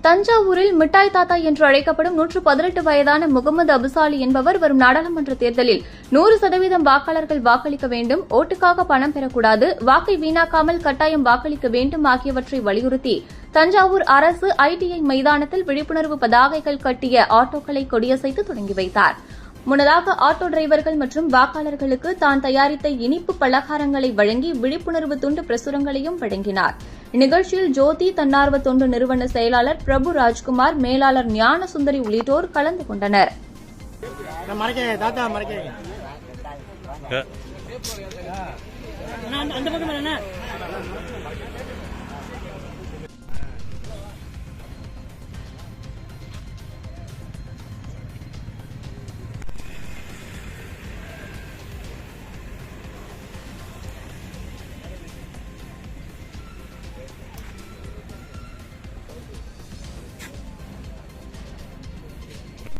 தஞ்சாவூரில் மிட்டாய் தாத்தா என்று அழைக்கப்படும் 118 வயதான முகமது அபுசாலி என்பவர் வரும் நாடாளுமன்ற தேர்தலில் 100% வாக்காளர்கள் வாக்களிக்க வேண்டும், ஓட்டுக்காக பணம் பெறக்கூடாது, வாக்கை வீணாக்காமல் கட்டாயம் வாக்களிக்க வேண்டும் ஆகியவற்றை வலியுறுத்தி தஞ்சாவூர் அரசு ஐடிஐ மைதானத்தில் விழிப்புணர்வு பதாகைகள் கட்டிய ஆட்டோக்களை கொடியசைத்து தொடங்கி வைத்தார். முன்னதாக ஆட்டோ டிரைவர்கள் மற்றும் வாக்காளர்களுக்கு தான் தயாரித்த இனிப்பு பலகாரங்களை வழங்கி விழிப்புணர்வு துண்டு பிரசுரங்களையும் வழங்கினார். இந்நிகழ்ச்சியில் ஜோதி தன்னார்வ தொண்டு நிறுவன செயலாளர் பிரபு ராஜ்குமார், மேலாளர் ஞான சுந்தரி உள்ளிட்டோர் கலந்து கொண்டனர்.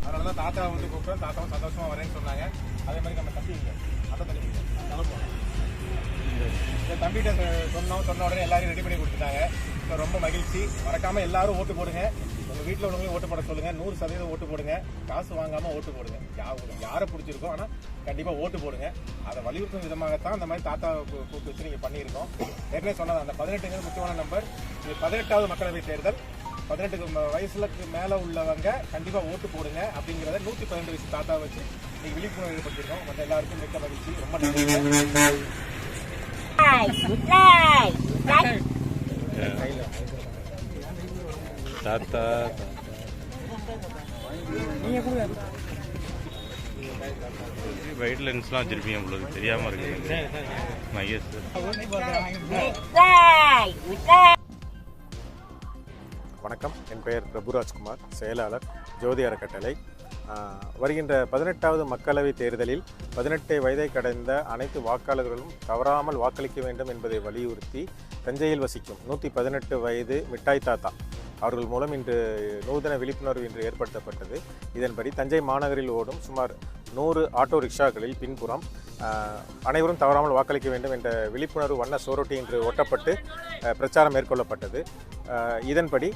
அதனாலதான் தாத்தா வந்து கூப்பிட்டோம், தாத்தாவும் சந்தோஷமா வரேன்னு சொன்னாங்க. அதே மாதிரி நம்ம தம்பி தம்பிகிட்ட சொன்ன உடனே எல்லாரும் ரெடி பண்ணி கொடுத்துட்டாங்க. ரொம்ப மகிழ்ச்சி. மறக்காம எல்லாரும் ஓட்டு போடுங்க. உங்க வீட்டில் உள்ளவங்களையும் ஓட்டு போட சொல்லுங்க. 100% ஓட்டு போடுங்க. காசு வாங்காம ஓட்டு போடுங்க. யாரை பிடிச்சிருக்கோம், ஆனா கண்டிப்பா ஓட்டு போடுங்க. அதை வலியுறுத்தும் விதமாகத்தான் இந்த மாதிரி தாத்தா கூப்பிட்டு வச்சு நீங்க பண்ணியிருக்கோம். ஏற்கனவே சொன்னது அந்த 18 முக்கியமான நம்பர். 18வது மக்களவை தேர்தல். 18 வயசுக்கு மேல உள்ளவங்க கண்டிப்பா ஓட்டு போடுங்க அப்படிங்கறத 112 வயசு தாத்தா வச்சு நீங்க விழிப்புணர்வு ஏற்படுத்திருக்கோம். மற்ற எல்லாருக்கும் மிக்க மகிழ்ச்சி. ரொம்ப நன்றி. தாத்தா வைட் லென்ஸ்லாம் வச்சிருப்பீங்க, உங்களுக்கு தெரியாம இருக்கு. மகேஷ் வணக்கம். என் பெயர் பிரபு ராஜ்குமார், செயலாளர் ஜோதி அறக்கட்டளை. வருகின்ற 18வது மக்களவை தேர்தலில் 18 வயதை கடந்த அனைத்து வாக்காளர்களும் தவறாமல் வாக்களிக்க வேண்டும் என்பதை வலியுறுத்தி தஞ்சையில் வசிக்கும் 118 வயது மிட்டாய் தாத்தா அவர்கள் மூலம் இன்று நூதன விழிப்புணர்வு இன்று ஏற்படுத்தப்பட்டது. இதன்படி தஞ்சை மாநகரில் ஓடும் சுமார் 100 ஆட்டோ ரிக்ஷாக்களில் பின்புறம் அனைவரும் தவறாமல் வாக்களிக்க வேண்டும் என்ற விழிப்புணர்வு வண்ண சோரொட்டி இன்று ஒட்டப்பட்டு பிரச்சாரம் மேற்கொள்ளப்பட்டது. இதன்படி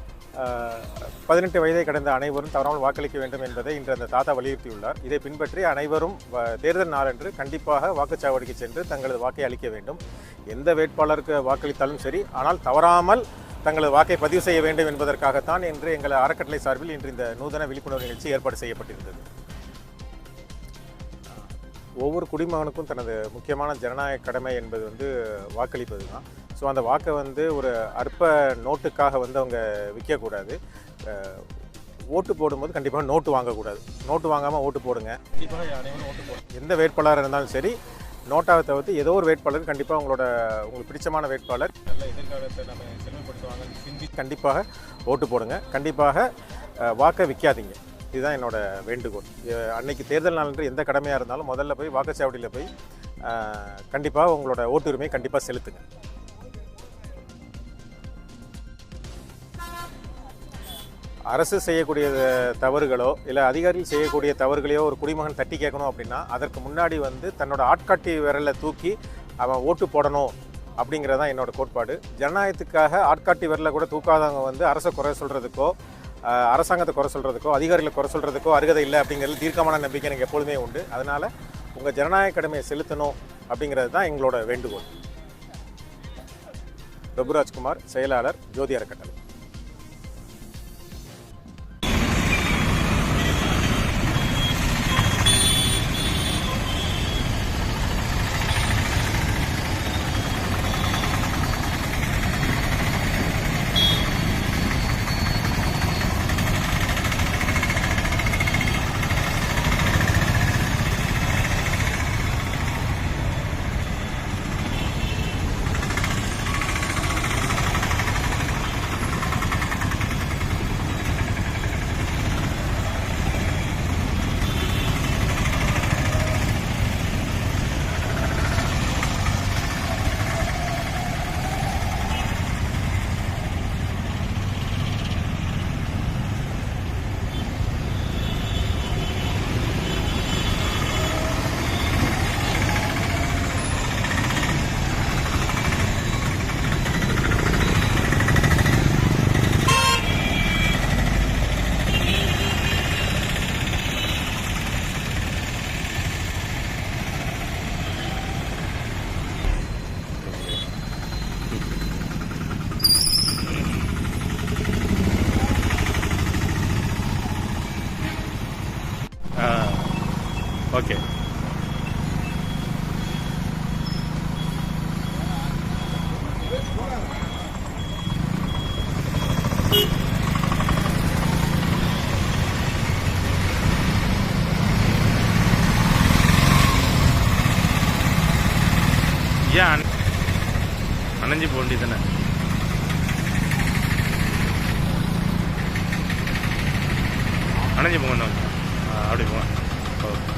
18 வயதை கடந்த அனைவரும் தவறாமல் வாக்களிக்க வேண்டும் என்பதை இன்று அந்த தாத்தா வலியுறுத்தியுள்ளார். இதை பின்பற்றி அனைவரும் தேர்தல் நாளன்று கண்டிப்பாக வாக்குச்சாவடிக்கு சென்று தங்களது வாக்கை அளிக்க வேண்டும். எந்த வேட்பாளருக்கு வாக்களித்தாலும் சரி, ஆனால் தவறாமல் தங்களது வாக்கை பதிவு செய்ய வேண்டும் என்பதற்காகத்தான் இன்று எங்கள் அறக்கட்டளை சார்பில் இன்று இந்த நூதன விழிப்புணர்வு நிகழ்ச்சி ஏற்பாடு செய்யப்பட்டிருந்தது. ஒவ்வொரு குடிமகனுக்கும் தனது முக்கியமான ஜனநாயக கடமை என்பது வாக்களிப்பது தான். ஸோ அந்த வாக்கை ஒரு அற்ப நோட்டுக்காக அவங்க விற்கக்கூடாது. ஓட்டு போடும்போது கண்டிப்பாக நோட்டு வாங்கக்கூடாது. நோட்டு வாங்காமல் ஓட்டு போடுங்க. கண்டிப்பாக அனைவரும் ஓட்டு போடுங்க. எந்த வேட்பாளராக இருந்தாலும் சரி, நோட்டாவை தவிர்த்து ஏதோ ஒரு வேட்பாளர் கண்டிப்பாக உங்களுக்கு பிடிச்சமான வேட்பாளர், நல்ல எதிர்காலத்தை நம்ம செலவுப்படுத்துவாங்கன்னு சிந்தி கண்டிப்பாக ஓட்டு போடுங்க. கண்டிப்பாக வாக்கை விற்காதீங்க. இதுதான் என்னோட வேண்டுகோள். அன்னைக்கு தேர்தல் நாளன்று எந்த கடமையாக இருந்தாலும் முதல்ல போய் வாக்குச்சாவடியில் போய் கண்டிப்பாக உங்களோட ஓட்டுரிமையை கண்டிப்பாக செலுத்துங்க. அரசு செய்யக்கூடிய தவறுகளோ இல்லை அதிகாரிகள் செய்யக்கூடிய தவறுகளையோ ஒரு குடிமகன் தட்டி கேட்கணும் அப்படின்னா அதற்கு முன்னாடி தன்னோட ஆட்காட்டி விரலை தூக்கி அவன் ஓட்டு போடணும் அப்படிங்கிறதான் என்னோட கோட்பாடு. ஜனநாயகத்துக்காக ஆட்காட்டி விரலை கூட தூக்காதவங்க அரசை குறை சொல்கிறதுக்கோ அரசாங்கத்தை குறை சொல்கிறதுக்கோ அதிகாரிகளை குறை சொல்கிறதுக்கோ அருகதை இல்லை அப்படிங்கிறது தீர்க்கமான நம்பிக்கை எனக்கு எப்பொழுதுமே உண்டு. அதனால் உங்கள் ஜனநாயக கடமையை செலுத்தணும் அப்படிங்கிறது தான் எங்களோட வேண்டுகோள். பிரபு ராஜ்குமார், செயலாளர், ஜோதி அறக்கட்டளை. ஓகே. ஏன் அணைஞ்சு போக வேண்டியது தானே? அணைஞ்சு போங்க, அப்படி போங்க. ஓகே.